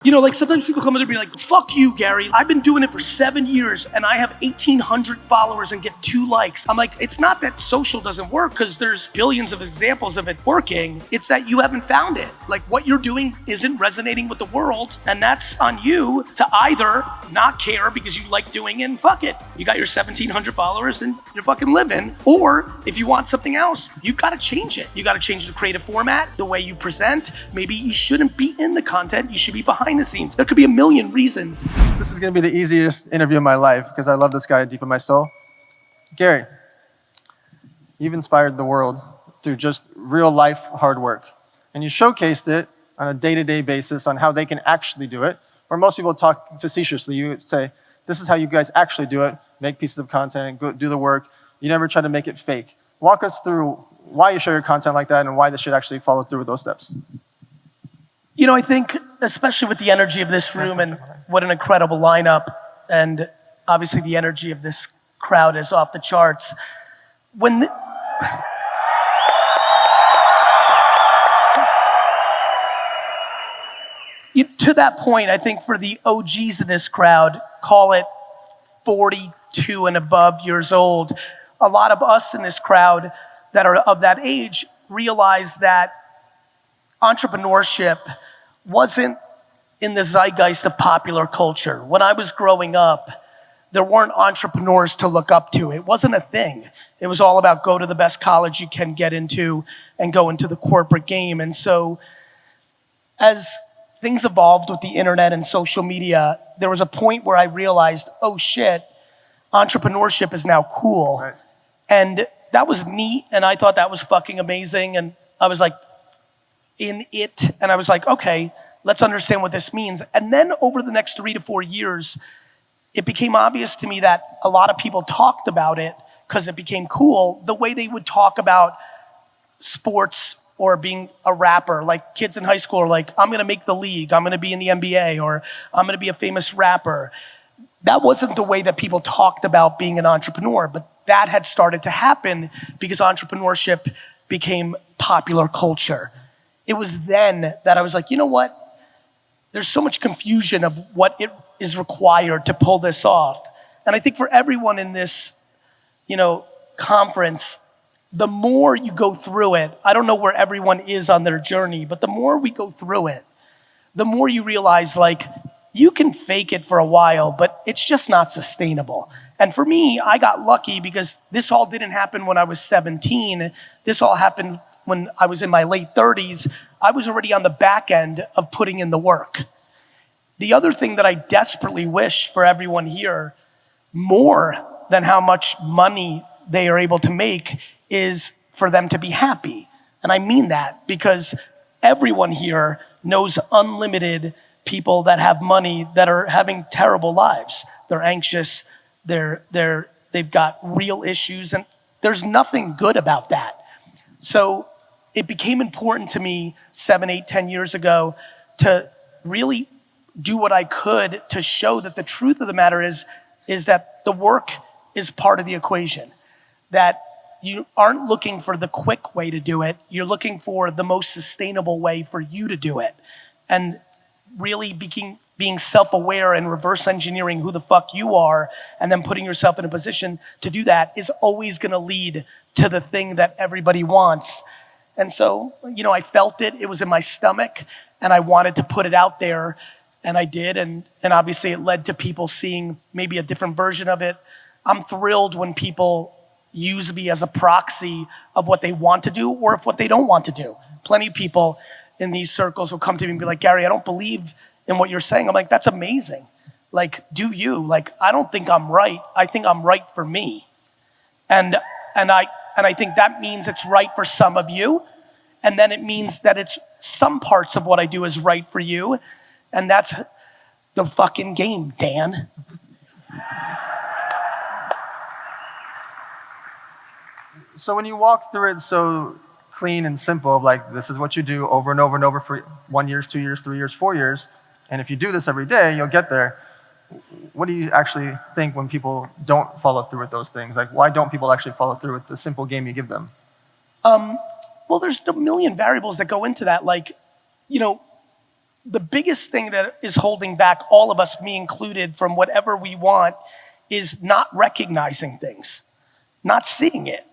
You know, like sometimes people come in and be like, fuck you, Gary. I've been doing it for 7 years and I have 1,800 followers and get 2 likes. I'm like, it's not that social doesn't work because there's billions of examples of it working. It's that you haven't found it. Like what you're doing isn't resonating with the world, and that's on you to either not care because you like doing it and fuck it. You got your 1,700 followers and you're fucking living. Or if you want something else, you gotta change it. You gotta change the creative format, the way you present. Maybe you shouldn't be in the content, you should be behind the scenes. There could be a million reasons. This is going to be the easiest interview of my life because I love this guy deep in my soul. Gary, you've inspired the world through just real life hard work. And you showcased it on a day-to-day basis on how they can actually do it. Where most people talk facetiously, you say, this is how you guys actually do it. Make pieces of content, go do the work. You never try to make it fake. Walk us through why you share your content like that and why this should actually follow through with those steps. You know, I think, especially with the energy of this room and what an incredible lineup, and obviously the energy of this crowd is off the charts. To that point, I think for the OGs of this crowd, call it 42 and above years old, a lot of us in this crowd that are of that age realize that entrepreneurship wasn't in the zeitgeist of popular culture. When I was growing up, there weren't entrepreneurs to look up to. It wasn't a thing. It was all about go to the best college you can get into and go into the corporate game. And so as things evolved with the internet and social media, there was a point where I realized, oh shit, entrepreneurship is now cool. Right. And that was neat, and I thought that was fucking amazing, and I was like, in it, and I was like, okay, let's understand what this means. And then over the next 3 to 4 years, it became obvious to me that a lot of people talked about it because it became cool, the way they would talk about sports or being a rapper. Like kids in high school are like, I'm gonna make the league, I'm gonna be in the NBA, or I'm gonna be a famous rapper. That wasn't the way that people talked about being an entrepreneur, but that had started to happen because entrepreneurship became popular culture. It was then that I was like, you know what? There's so much confusion of what it is required to pull this off. And I think for everyone in this, conference, the more you go through it, I don't know where everyone is on their journey, but the more we go through it, the more you realize like, you can fake it for a while, but it's just not sustainable. And for me, I got lucky because this all didn't happen when I was 17. This all happened when I was in my late 30s. I was already on the back end of putting in the work. The other thing that I desperately wish for everyone here, more than how much money they are able to make, is for them to be happy. And I mean that because everyone here knows unlimited people that have money that are having terrible lives. They're anxious, they've got real issues, and there's nothing good about that. So it became important to me 7, 8, 10 years ago to really do what I could to show that the truth of the matter is that the work is part of the equation. That you aren't looking for the quick way to do it, you're looking for the most sustainable way for you to do it. And really being self-aware and reverse engineering who the fuck you are and then putting yourself in a position to do that is always gonna lead to the thing that everybody wants. And so, I felt it, it was in my stomach, and I wanted to put it out there, and I did, and obviously it led to people seeing maybe a different version of it. I'm thrilled when people use me as a proxy of what they want to do or of what they don't want to do. Plenty of people in these circles will come to me and be like, Gary, I don't believe in what you're saying. I'm like, that's amazing. Like, do you? Like, I don't think I'm right. I think I'm right for me. And I think that means it's right for some of you. And then it means that it's some parts of what I do is right for you. And that's the fucking game, Dan. So when you walk through it so clean and simple, like this is what you do over and over and over for 1 year, 2 years, 3 years, 4 years, and if you do this every day, you'll get there. What do you actually think when people don't follow through with those things? Like, why don't people actually follow through with the simple game you give them? Well, there's a million variables that go into that. Like, the biggest thing that is holding back all of us, me included, from whatever we want is not recognizing things, not seeing it,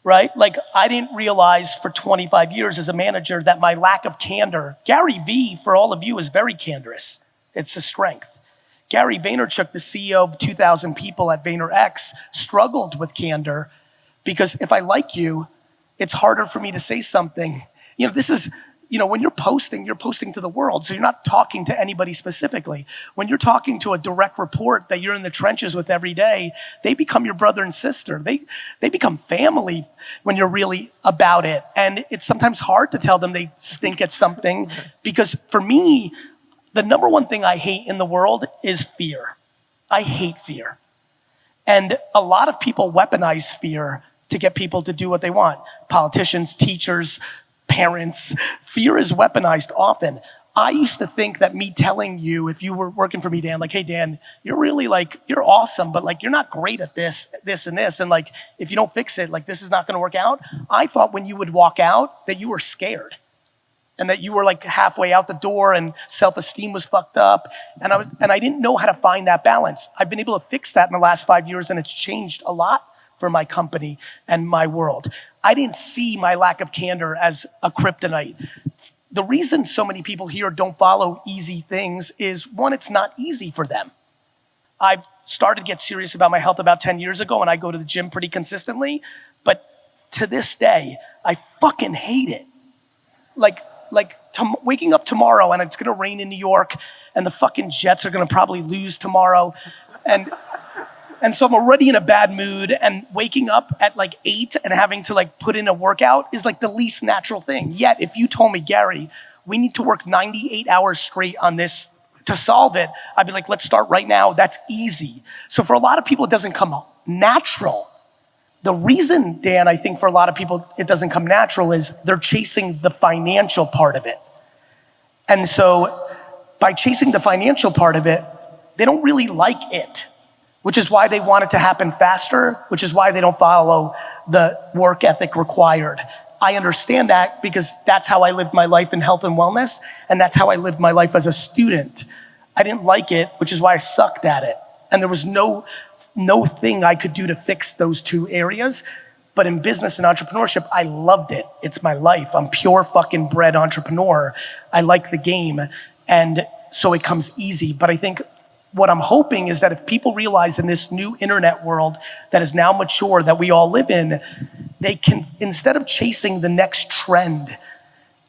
right? Like, I didn't realize for 25 years as a manager that my lack of candor, GaryVee, for all of you, is very candorous. It's a strength. Gary Vaynerchuk, the CEO of 2,000 people at VaynerX, struggled with candor because if I like you, it's harder for me to say something. You know, this is, you know, when you're posting to the world. So you're not talking to anybody specifically. When you're talking to a direct report that you're in the trenches with every day, they become your brother and sister. They become family when you're really about it. And it's sometimes hard to tell them they stink at something because for me, the number one thing I hate in the world is fear. I hate fear. And a lot of people weaponize fear to get people to do what they want. Politicians, teachers, parents. Fear is weaponized often. I used to think that me telling you, if you were working for me, Dan, like, hey, Dan, you're really like, you're awesome, but like, you're not great at this, this, and this. And like, if you don't fix it, like, this is not going to work out. I thought when you would walk out that you were scared and that you were like halfway out the door and self-esteem was fucked up. And I didn't know how to find that balance. I've been able to fix that in the last 5 years and it's changed a lot for my company and my world. I didn't see my lack of candor as a kryptonite. The reason so many people here don't follow easy things is, one, it's not easy for them. I've started to get serious about my health about 10 years ago and I go to the gym pretty consistently, but to this day, I fucking hate it. Waking up tomorrow and it's gonna rain in New York and the fucking Jets are gonna probably lose tomorrow. And so I'm already in a bad mood and waking up at like 8 and having to like put in a workout is like the least natural thing. Yet if you told me, Gary, we need to work 98 hours straight on this to solve it, I'd be like, let's start right now. That's easy. So for a lot of people, it doesn't come natural. The reason, Dan, I think for a lot of people, it doesn't come natural is they're chasing the financial part of it. And so by chasing the financial part of it, they don't really like it, which is why they want it to happen faster, which is why they don't follow the work ethic required. I understand that because that's how I lived my life in health and wellness, and that's how I lived my life as a student. I didn't like it, which is why I sucked at it. And there was no thing I could do to fix those two areas. But in business and entrepreneurship, I loved it. It's my life. I'm pure fucking bred entrepreneur. I like the game. And so it comes easy. But I think what I'm hoping is that if people realize in this new internet world that is now mature, that we all live in, they can, instead of chasing the next trend,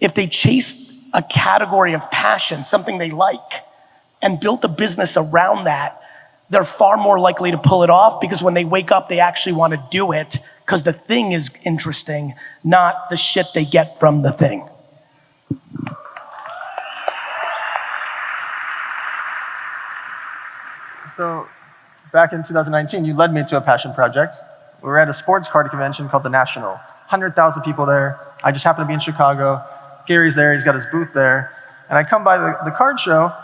if they chase a category of passion, something they like, and built a business around that, they're far more likely to pull it off because when they wake up, they actually want to do it because the thing is interesting, not the shit they get from the thing. So back in 2019, you led me to a passion project. We were at a sports card convention called the National. 100,000 people there. I just happened to be in Chicago. Gary's there, he's got his booth there. And I come by the card show,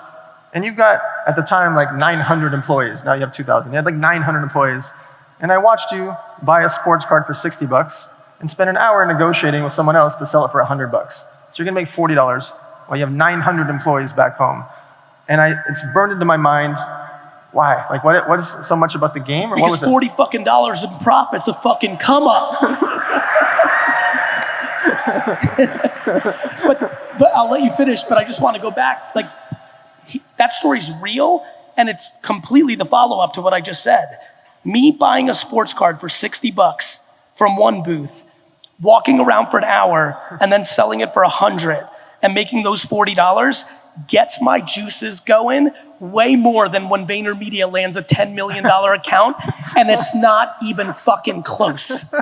and you've got, at the time, like 900 employees. Now you have 2,000. You had like 900 employees. And I watched you buy a sports card for $60 and spend an hour negotiating with someone else to sell it for $100. So you're gonna make $40 while you have 900 employees back home. And it's burned into my mind. Why? Like, what is so much about the game? Or because what was $40 fucking dollars in profit's a fucking come up. but I'll let you finish. But I just want to go back. Like, that story's real, and it's completely the follow-up to what I just said. Me buying a sports card for $60 from one booth, walking around for an hour, and then selling it for $100, and making those $40 gets my juices going way more than when VaynerMedia lands a $10 million account, and it's not even fucking close.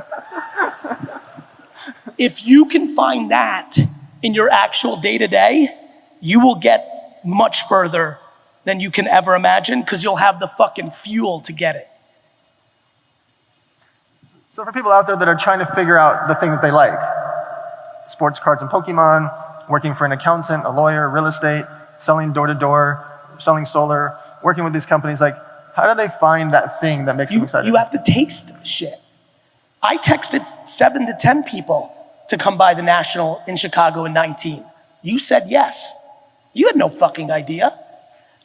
If you can find that in your actual day-to-day, you will get much further than you can ever imagine because you'll have the fucking fuel to get it. So for people out there that are trying to figure out the thing that they like, sports cards and Pokemon, working for an accountant, a lawyer, real estate, selling door-to-door, selling solar, working with these companies, like, how do they find that thing that makes them excited? You have to taste shit. I texted 7 to 10 people to come by the National in Chicago in 19. You said yes. You had no fucking idea.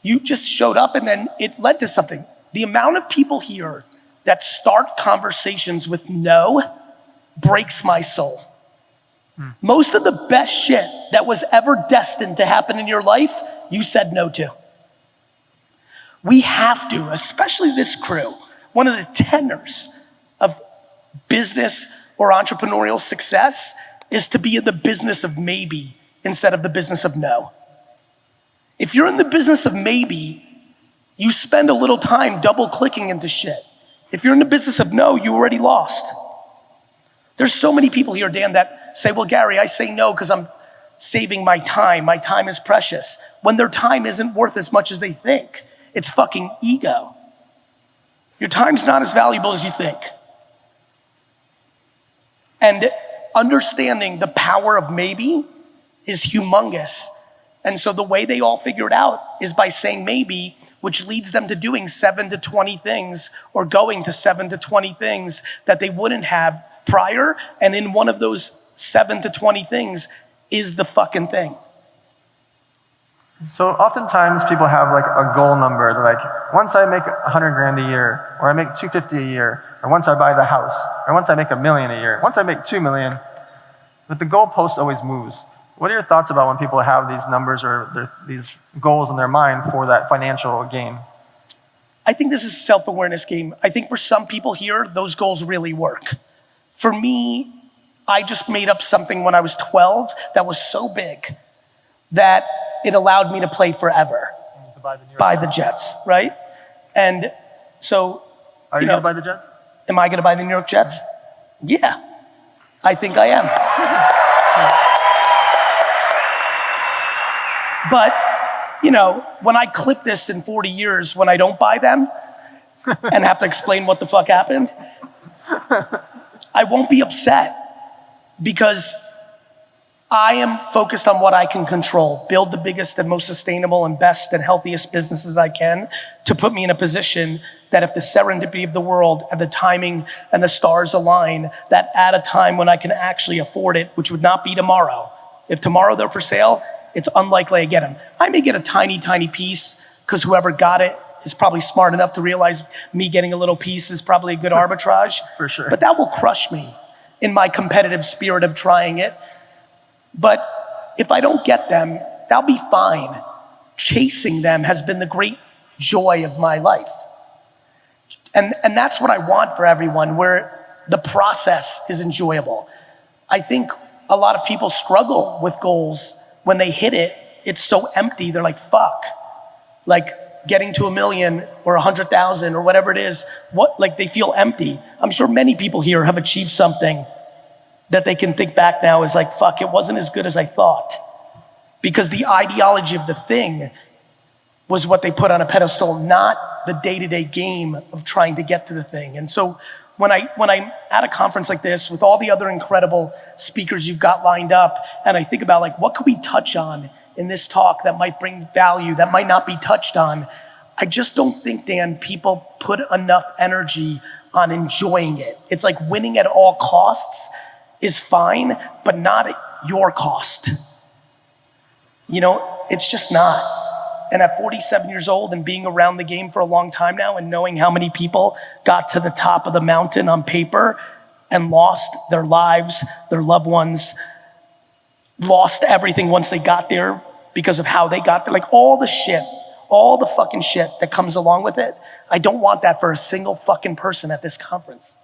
You just showed up and then it led to something. The amount of people here that start conversations with no breaks my soul. Most of the best shit that was ever destined to happen in your life, you said no to. We have to, especially this crew, one of the tenors of business or entrepreneurial success is to be in the business of maybe instead of the business of no. If you're in the business of maybe, you spend a little time double clicking into shit. If you're in the business of no, you already lost. There's so many people here, Dan, that say, well, Gary, I say no because I'm saving my time. My time is precious. When their time isn't worth as much as they think. It's fucking ego. Your time's not as valuable as you think. And understanding the power of maybe is humongous. And so the way they all figure it out is by saying maybe, which leads them to doing 7 to 20 things or going to 7 to 20 things that they wouldn't have prior. And in one of those 7 to 20 things is the fucking thing. So oftentimes people have like a goal number. They're like, once I make 100 grand a year, or I make 250 a year, or once I buy the house, or once I make $1 million a year, once I make 2 million, but the goalpost always moves. What are your thoughts about when people have these numbers or these goals in their mind for that financial gain? I think this is a self-awareness game. I think for some people here, those goals really work. For me, I just made up something when I was 12 that was so big that it allowed me to play forever. To buy the Jets, right? And so, are you going to buy the Jets? Am I going to buy the New York Jets? Yeah, I think I am. But, you know, when I clip this in 40 years, when I don't buy them and have to explain what the fuck happened, I won't be upset because I am focused on what I can control, build the biggest and most sustainable and best and healthiest businesses I can to put me in a position that if the serendipity of the world and the timing and the stars align, that at a time when I can actually afford it, which would not be tomorrow. If tomorrow they're for sale, it's unlikely I get them. I may get a tiny, tiny piece because whoever got it is probably smart enough to realize me getting a little piece is probably a good arbitrage. For sure. But that will crush me in my competitive spirit of trying it. But if I don't get them, that'll be fine. Chasing them has been the great joy of my life. And that's what I want for everyone, where the process is enjoyable. I think a lot of people struggle with goals. When they hit it, it's so empty. They're like, fuck. Like getting to 1 million or 100,000 or whatever it is, like they feel empty. I'm sure many people here have achieved something that they can think back now as like, fuck, it wasn't as good as I thought. Because the ideology of the thing was what they put on a pedestal, not the day-to-day game of trying to get to the thing. And so when I'm at a conference like this with all the other incredible speakers you've got lined up, and I think about like, what could we touch on in this talk that might bring value, that might not be touched on, I just don't think, Dan, people put enough energy on enjoying it. It's like winning at all costs is fine, but not at your cost. You know, it's just not. And at 47 years old and being around the game for a long time now and knowing how many people got to the top of the mountain on paper and lost their lives, their loved ones, lost everything once they got there because of how they got there, like all the shit, all the fucking shit that comes along with it. I don't want that for a single fucking person at this conference.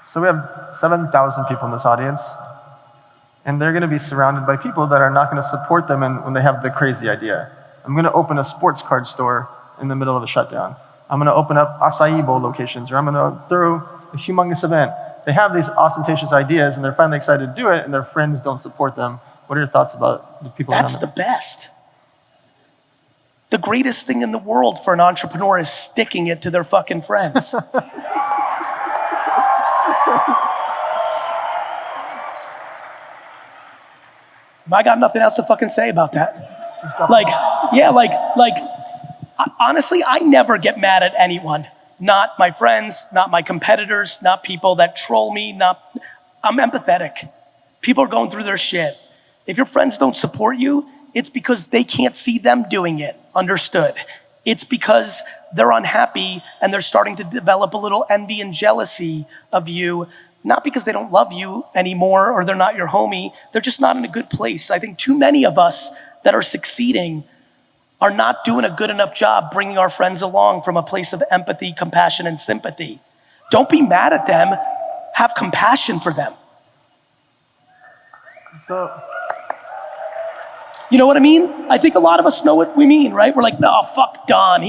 So we have 7,000 people in this audience, and they're going to be surrounded by people that are not going to support them when they have the crazy idea. I'm going to open a sports card store in the middle of a shutdown. I'm going to open up acai bowl locations, or I'm going to throw a humongous event. They have these ostentatious ideas, and they're finally excited to do it, and their friends don't support them. What are your thoughts about the people around them? That's the best. The greatest thing in the world for an entrepreneur is sticking it to their fucking friends. I got nothing else to fucking say about that. Like, yeah, like, honestly, I never get mad at anyone. not my friends, not my competitors, not people that troll me, I'm empathetic. People are going through their shit. If your friends don't support you, it's because they can't see them doing it, understood. It's because they're unhappy and they're starting to develop a little envy and jealousy of you, not because they don't love you anymore or they're not your homie, they're just not in a good place. I think too many of us that are succeeding are not doing a good enough job bringing our friends along from a place of empathy, compassion, and sympathy. Don't be mad at them, have compassion for them. So, you know what I mean? I think a lot of us know what we mean, right? We're like, no, fuck Don.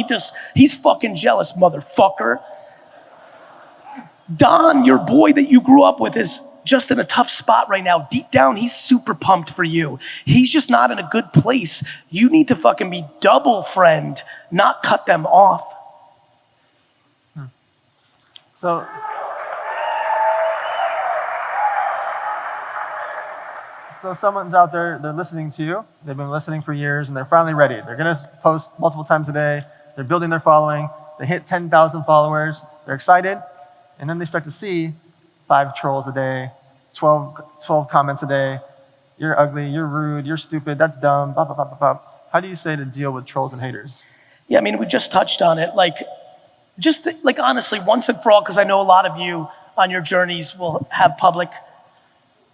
He's fucking jealous, motherfucker. Don, your boy that you grew up with, is just in a tough spot right now. Deep down, he's super pumped for you. He's just not in a good place. You need to fucking be double friend, not cut them off. So someone's out there, they're listening to you. They've been listening for years, and they're finally ready. They're going to post multiple times a day. They're building their following. They hit 10,000 followers. They're excited. And then they start to see 5 trolls a day, 12 comments a day. You're ugly, you're rude, you're stupid, that's dumb, blah, blah, blah, blah, blah. How do you say to deal with trolls and haters? Yeah, I mean, we just touched on it. Honestly, once and for all, because I know a lot of you on your journeys will have public,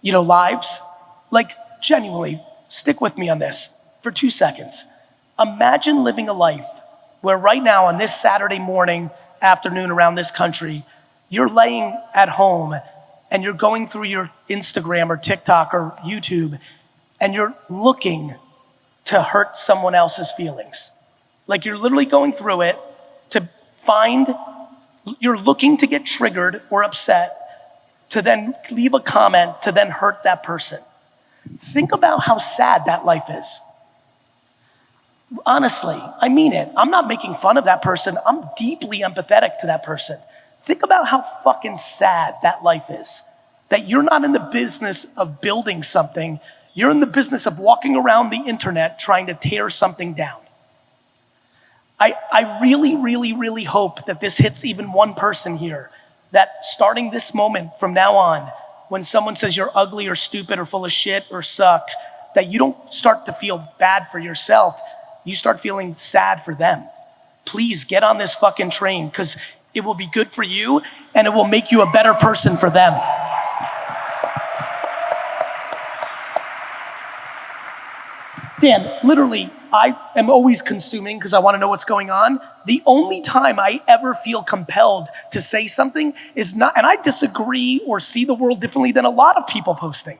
lives. Genuinely, stick with me on this for 2 seconds. Imagine living a life where right now on this Saturday morning, afternoon around this country, you're laying at home and you're going through your Instagram or TikTok or YouTube and you're looking to hurt someone else's feelings. You're literally going through it to you're looking to get triggered or upset to then leave a comment to then hurt that person. Think about how sad that life is. Honestly, I mean it. I'm not making fun of that person. I'm deeply empathetic to that person. Think about how fucking sad that life is. That you're not in the business of building something. You're in the business of walking around the internet trying to tear something down. I really, really, really hope that this hits even one person here. That starting this moment from now on, when someone says you're ugly or stupid or full of shit or suck, that you don't start to feel bad for yourself. You start feeling sad for them. Please get on this fucking train because it will be good for you and it will make you a better person for them. Dan, literally, I am always consuming because I want to know what's going on. The only time I ever feel compelled to say something is not, and I disagree or see the world differently than a lot of people posting.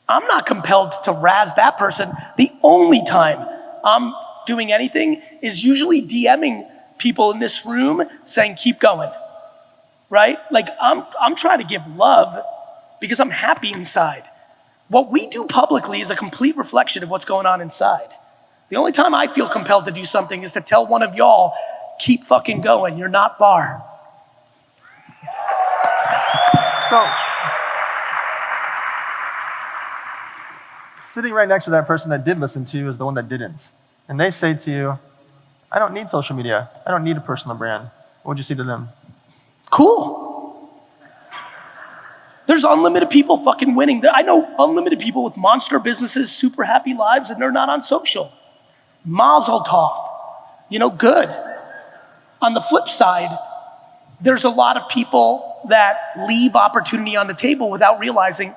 I'm not compelled to razz that person. The only time I'm doing anything is usually DMing people in this room saying, keep going, right? I'm trying to give love because I'm happy inside. What we do publicly is a complete reflection of what's going on inside. The only time I feel compelled to do something is to tell one of y'all, keep fucking going, you're not far. So, sitting right next to that person that did listen to you is the one that didn't. And they say to you, I don't need social media. I don't need a personal brand. What would you say to them? Cool. There's unlimited people fucking winning. I know unlimited people with monster businesses, super happy lives, and they're not on social. Mazel tov. Good. On the flip side, there's a lot of people that leave opportunity on the table without realizing,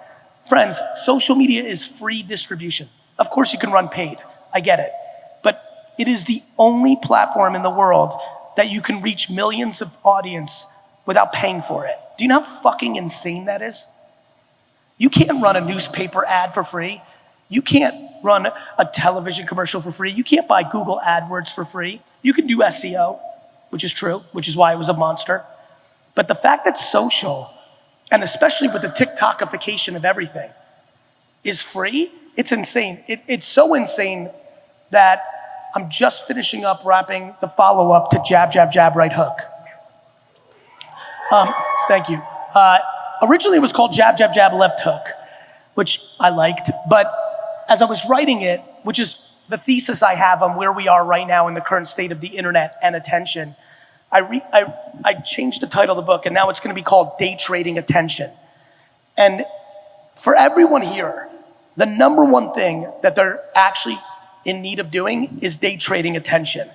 friends, social media is free distribution. Of course you can run paid. I get it. But it is the only platform in the world that you can reach millions of audience without paying for it. Do you know how fucking insane that is? You can't run a newspaper ad for free. You can't run a television commercial for free. You can't buy Google AdWords for free. You can do SEO, which is true, which is why it was a monster. But the fact that social, and especially with the TikTokification of everything, is free, it's insane. It's so insane that I'm just finishing up wrapping the follow-up to jab, jab, jab, right hook. Thank you. Originally it was called Jab, Jab, Jab, Left Hook, which I liked. But as I was writing it, which is the thesis I have on where we are right now in the current state of the internet and attention, I changed the title of the book, and now it's going to be called Day Trading Attention. And for everyone here, the number one thing that they're actually in need of doing is day trading attention.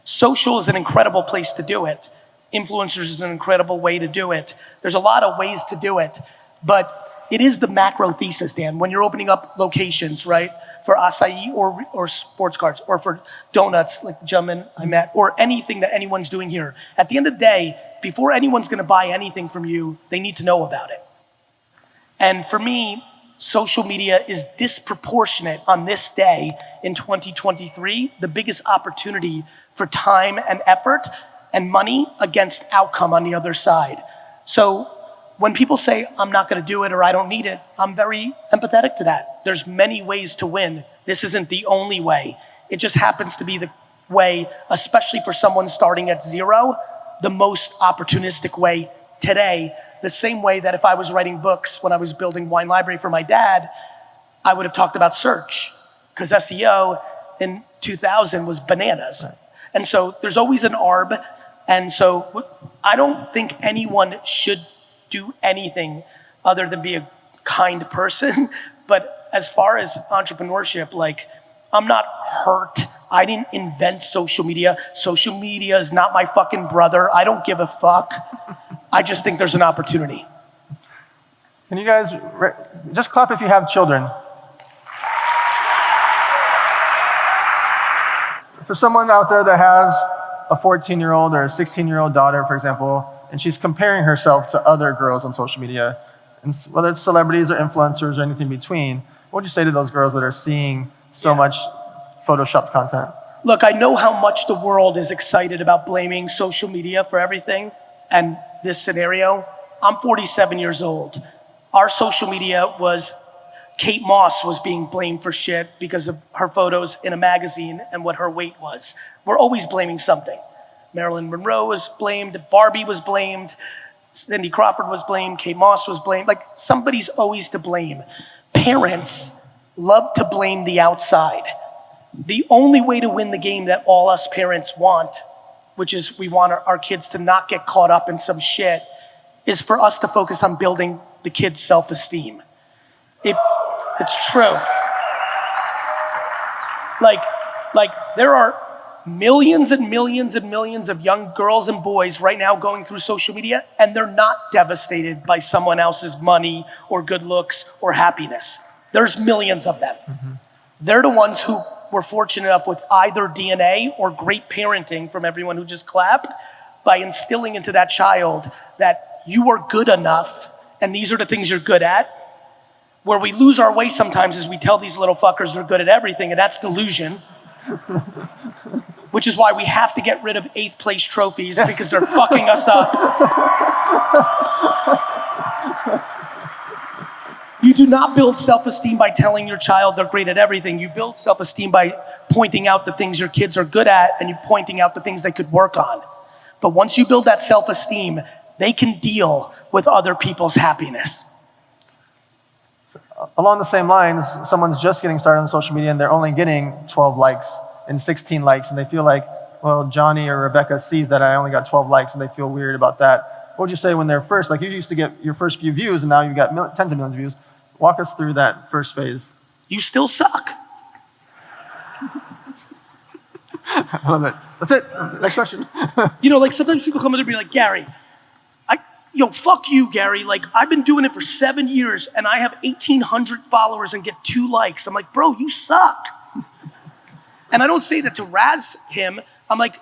Social is an incredible place to do it. Influencers is an incredible way to do it. There's a lot of ways to do it, but it is the macro thesis, Dan. When you're opening up locations, right, for acai or sports cards, or for donuts, like the gentleman I met, or anything that anyone's doing here, at the end of the day, before anyone's gonna buy anything from you, they need to know about it. And for me, social media is disproportionate on this day in 2023, the biggest opportunity for time and effort and money against outcome on the other side. So when people say, I'm not gonna do it or I don't need it, I'm very empathetic to that. There's many ways to win. This isn't the only way. It just happens to be the way, especially for someone starting at zero, the most opportunistic way today. The same way that if I was writing books when I was building Wine Library for my dad, I would have talked about search, because SEO in 2000 was bananas. Right. And so there's always an arb. And so I don't think anyone should do anything other than be a kind person. But as far as entrepreneurship, like, I'm not hurt. I didn't invent social media. Social media is not my fucking brother. I don't give a fuck. I just think there's an opportunity. Can you guys just clap if you have children? For someone out there that has a 14-year-old or a 16-year-old daughter, for example, and she's comparing herself to other girls on social media, and whether it's celebrities or influencers or anything between, what would you say to those girls that are seeing so much Photoshopped content? Look, I know how much the world is excited about blaming social media for everything, and this scenario. I'm 47 years old. Our social media was, Kate Moss was being blamed for shit because of her photos in a magazine and what her weight was. We're always blaming something. Marilyn Monroe was blamed, Barbie was blamed, Cindy Crawford was blamed, Kate Moss was blamed. Like, somebody's always to blame. Parents love to blame the outside. The only way to win the game that all us parents want, which is we want our kids to not get caught up in some shit, is for us to focus on building the kids' self-esteem. It's true. Like there are millions and millions and millions of young girls and boys right now going through social media, and they're not devastated by someone else's money or good looks or happiness. There's millions of them. Mm-hmm. They're the ones who were fortunate enough with either DNA or great parenting from everyone who just clapped, by instilling into that child that you are good enough and these are the things you're good at. Where we lose our way sometimes is we tell these little fuckers they're good at everything, and that's delusion. Which is why we have to get rid of 8th place trophies, yes, because they're fucking us up. You do not build self-esteem by telling your child they're great at everything. You build self-esteem by pointing out the things your kids are good at, and you pointing out the things they could work on. But once you build that self-esteem, they can deal with other people's happiness. Along the same lines, someone's just getting started on social media and they're only getting 12 likes and 16 likes, and they feel like, well, Johnny or Rebecca sees that I only got 12 likes and they feel weird about that. What would you say when they're first, like you used to get your first few views and now you've got tens of millions of views. Walk us through that first phase. You still suck. I love it. That's it. Next question. You know, like sometimes people come in and be like, Gary, fuck you, Gary. Like, I've been doing it for 7 years and I have 1,800 followers and get 2 likes. I'm like, bro, you suck. And I don't say that to razz him. I'm like,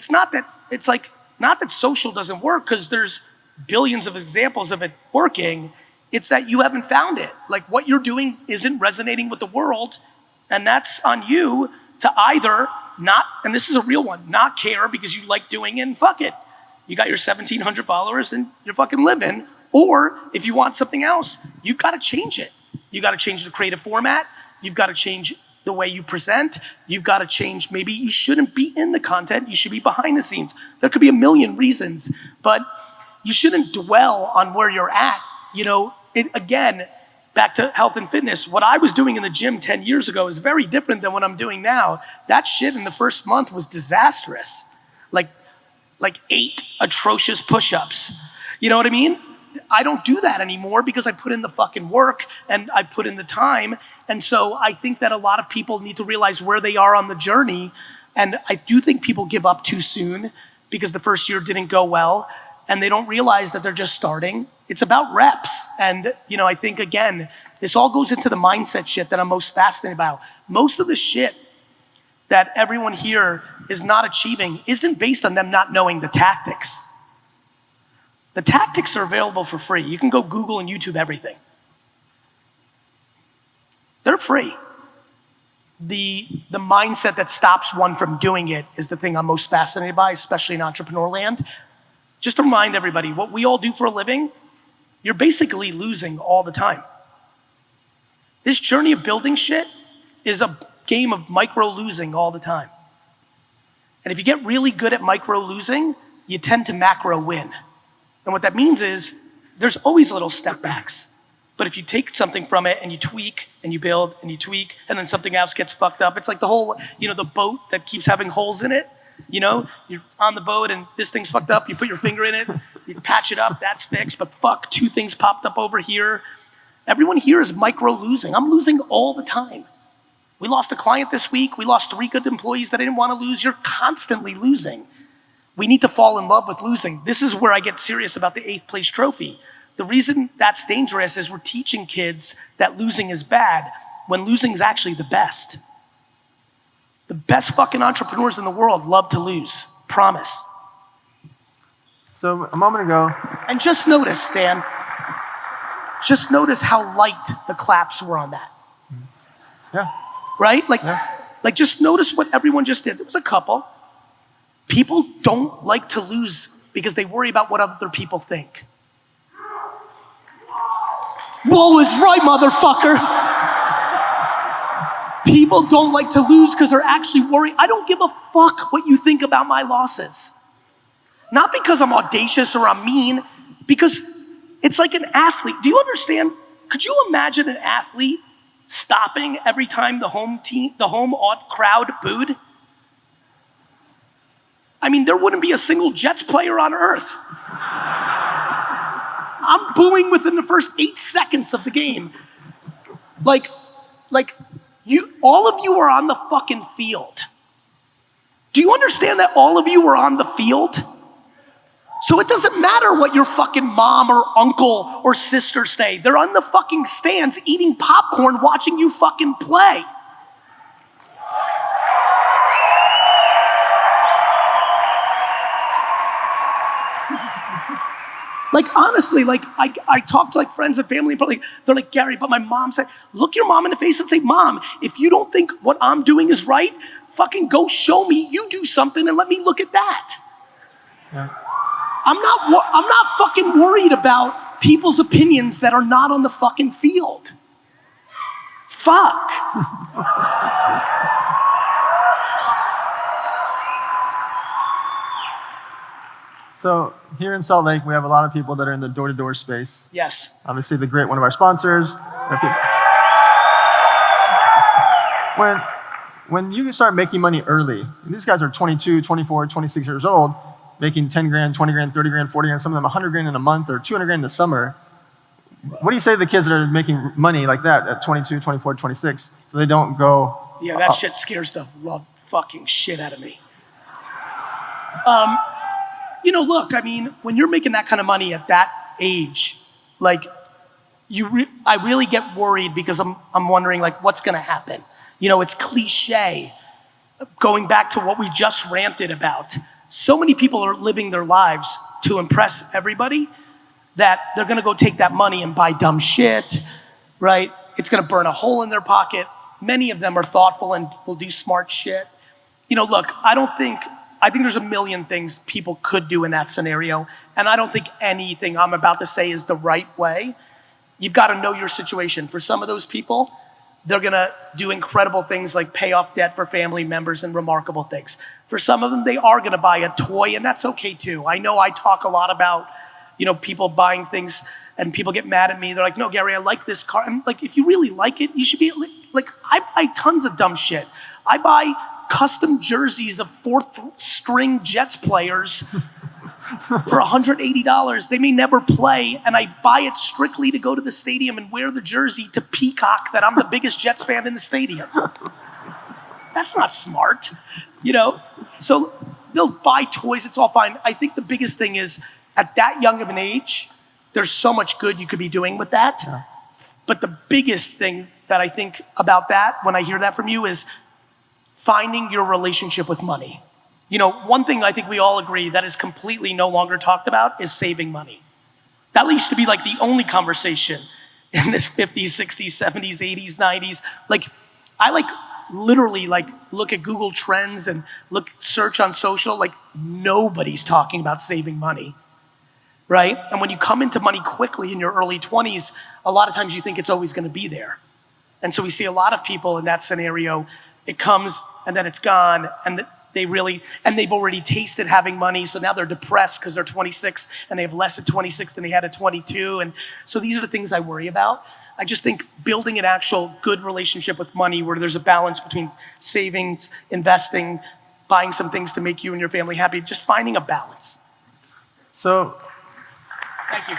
not that social doesn't work, because there's billions of examples of it working. It's that you haven't found it. Like, what you're doing isn't resonating with the world, and that's on you to either not, and this is a real one, not care because you like doing it and fuck it. You got your 1,700 followers and you're fucking living. Or if you want something else, you've got to change it. You got to change the creative format. You've got to change the way you present. You've got to change, maybe you shouldn't be in the content. You should be behind the scenes. There could be a million reasons, but you shouldn't dwell on where you're at. You know, again, back to health and fitness. What I was doing in the gym 10 years ago is very different than what I'm doing now. That shit in the first month was disastrous. like 8 atrocious push-ups. You know what I mean? I don't do that anymore because I put in the fucking work and I put in the time. And so I think that a lot of people need to realize where they are on the journey. And I do think people give up too soon because the first year didn't go well and they don't realize that they're just starting. It's about reps. And I think, again, this all goes into the mindset shit that I'm most fascinated about. Most of the shit that everyone here is not achieving isn't based on them not knowing the tactics. The tactics are available for free. You can go Google and YouTube everything. They're free. The mindset that stops one from doing it is the thing I'm most fascinated by, especially in entrepreneur land. Just to remind everybody, what we all do for a living, you're basically losing all the time. This journey of building shit is a game of micro losing all the time. And if you get really good at micro losing, you tend to macro win. And what that means is there's always little step backs. But if you take something from it and you tweak and you build and you tweak and then something else gets fucked up, it's like the whole, the boat that keeps having holes in it. You're on the boat and this thing's fucked up, you put your finger in it, you patch it up, that's fixed, but fuck, 2 things popped up over here. Everyone here is micro losing. I'm losing all the time. We lost a client this week. We lost 3 good employees that I didn't want to lose. You're constantly losing. We need to fall in love with losing. This is where I get serious about the 8th place trophy. The reason that's dangerous is we're teaching kids that losing is bad when losing is actually the best. The best fucking entrepreneurs in the world love to lose. Promise. So a moment ago. And just notice, Dan, just notice how light the claps were on that. Yeah. Right? Like just notice what everyone just did. There was a couple. People don't like to lose because they worry about what other people think. Whoa is right, motherfucker. People don't like to lose because they're actually worried. I don't give a fuck what you think about my losses. Not because I'm audacious or I'm mean, because it's like an athlete. Do you understand? Could you imagine an athlete stopping every time the home crowd booed? I mean, there wouldn't be a single Jets player on earth. I'm booing within the first 8 seconds of the game. All of you are on the fucking field. Do you understand that all of you are on the field? So it doesn't matter what your fucking mom or uncle or sister say. They're on the fucking stands eating popcorn watching you fucking play. Honestly, I talk to friends and family, but they're like, Gary, but my mom said, look your mom in the face and say, Mom, if you don't think what I'm doing is right, fucking go show me you do something and let me look at that. Yeah. I'm not fucking worried about people's opinions that are not on the fucking field. Fuck. So here in Salt Lake, we have a lot of people that are in the door-to-door space. Yes. Obviously, one of our sponsors. When you start making money early, these guys are 22, 24, 26 years old, making 10 grand, 20 grand, 30 grand, 40 grand, some of them 100 grand in a month or 200 grand in the summer. What do you say to the kids that are making money like that at 22, 24, 26, so they don't go? Yeah, that shit scares the fucking shit out of me. Look, I mean, when you're making that kind of money at that age, I really get worried because I'm wondering, what's going to happen? It's cliche. Going back to what we just ranted about, so many people are living their lives to impress everybody that they're going to go take that money and buy dumb shit, right? It's going to burn a hole in their pocket. Many of them are thoughtful and will do smart shit. Look, I think there's a million things people could do in that scenario, and I don't think anything I'm about to say is the right way. You've got to know your situation. For some of those people, they're going to do incredible things like pay off debt for family members and remarkable things. For some of them, they are going to buy a toy, and that's okay too. I know I talk a lot about, people buying things, and people get mad at me. They're like, no, Gary, I like this car. I'm like, if you really like it, you should be like, I buy tons of dumb shit. I buy custom jerseys of 4th string Jets players for $180. They may never play, and I buy it strictly to go to the stadium and wear the jersey to peacock that I'm the biggest Jets fan in the stadium. That's not smart, you know? So they'll buy toys, it's all fine. I think the biggest thing is, at that young of an age, there's so much good you could be doing with that. Yeah. But the biggest thing that I think about that, when I hear that from you, is finding your relationship with money. You know, one thing I think we all agree that is completely no longer talked about is saving money. That used to be like the only conversation in this 50s, 60s, 70s, 80s, 90s. Like, I literally look at Google Trends and search on social, like nobody's talking about saving money, right? And when you come into money quickly in your early 20s, a lot of times you think it's always gonna be there. And so we see a lot of people in that scenario, it comes and then it's gone, and they've already tasted having money, so now they're depressed because they're 26 and they have less at 26 than they had at 22. And so these are the things I worry about. I just think building an actual good relationship with money where there's a balance between savings, investing, buying some things to make you and your family happy, just finding a balance. So, thank you.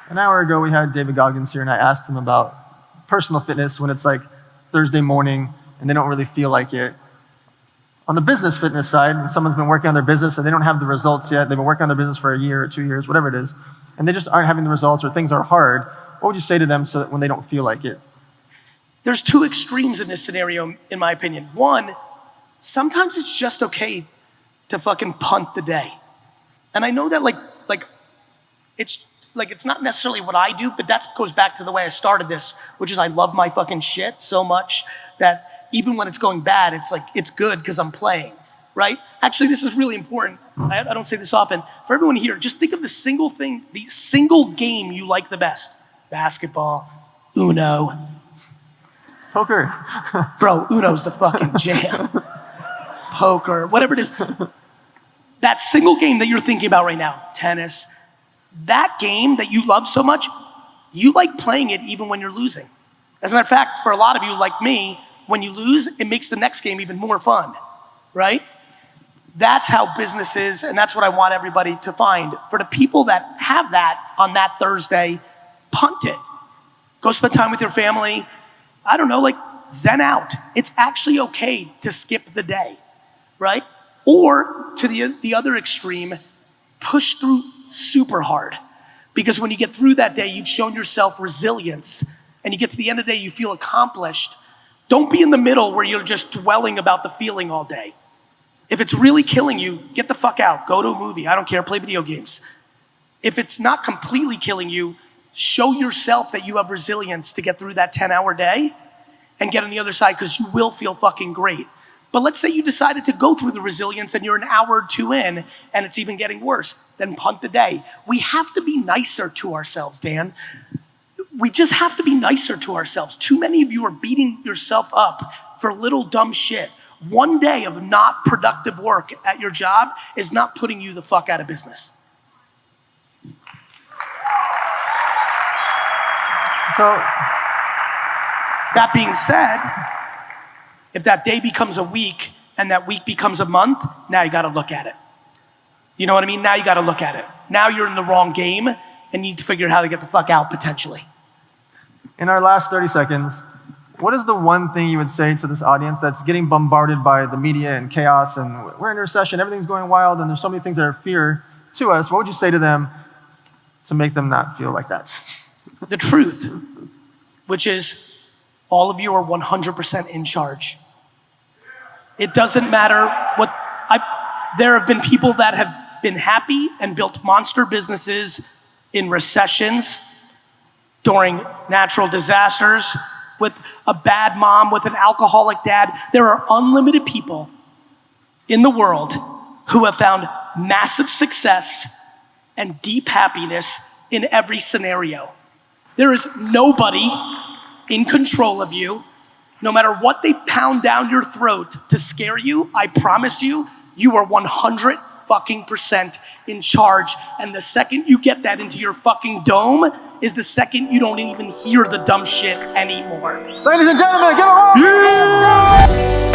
An hour ago, we had David Goggins here, and I asked him about personal fitness when it's like Thursday morning and they don't really feel like it. On the business fitness side, and someone's been working on their business and they don't have the results yet, they've been working on their business for a year or 2 years, whatever it is, and they just aren't having the results or things are hard, what would you say to them so that when they don't feel like it? There's two extremes in this scenario, in my opinion. One, sometimes it's just okay to fucking punt the day. And I know that it's not necessarily what I do, but that goes back to the way I started this, which is I love my fucking shit so much that even when it's going bad, it's like, it's good because I'm playing, right? Actually, this is really important. I don't say this often. For everyone here, just think of the single game you like the best. Basketball, Uno. Poker. Bro, Uno's the fucking jam. Poker, whatever it is. That single game that you're thinking about right now, tennis, that game that you love so much, you like playing it even when you're losing. As a matter of fact, for a lot of you like me, when you lose, it makes the next game even more fun, right? That's how business is, and that's what I want everybody to find. For the people that have that on that Thursday, punt it. Go spend time with your family. I don't know, zen out. It's actually okay to skip the day, right? Or to the other extreme, push through super hard. Because when you get through that day, you've shown yourself resilience, and you get to the end of the day, you feel accomplished. Don't be in the middle where you're just dwelling about the feeling all day. If it's really killing you, get the fuck out. Go to a movie. I don't care. Play video games. If it's not completely killing you, show yourself that you have resilience to get through that 10-hour day and get on the other side, because you will feel fucking great. But let's say you decided to go through the resilience and you're an hour or two in and it's even getting worse, then punt the day. We have to be nicer to ourselves, Dan. We just have to be nicer to ourselves. Too many of you are beating yourself up for little dumb shit. One day of not productive work at your job is not putting you the fuck out of business. So, that being said, if that day becomes a week and that week becomes a month, now you gotta look at it. You know what I mean? Now you gotta look at it. Now you're in the wrong game and you need to figure out how to get the fuck out potentially. in our last 30 seconds, what is the one thing you would say to this audience that's getting bombarded by the media and chaos, and we're in a recession, everything's going wild, and there's so many things that are fear to us? What would you say to them to make them not feel like that? The truth, which is all of you are 100% in charge. It doesn't matter what, there have been people that have been happy and built monster businesses in recessions, during natural disasters, with a bad mom, with an alcoholic dad. There are unlimited people in the world who have found massive success and deep happiness in every scenario. There is nobody in control of you. No matter what they pound down your throat to scare you, I promise you, you are 100% in charge. And the second you get that into your fucking dome is the second you don't even hear the dumb shit anymore. Ladies and gentlemen, give a round. Yeah!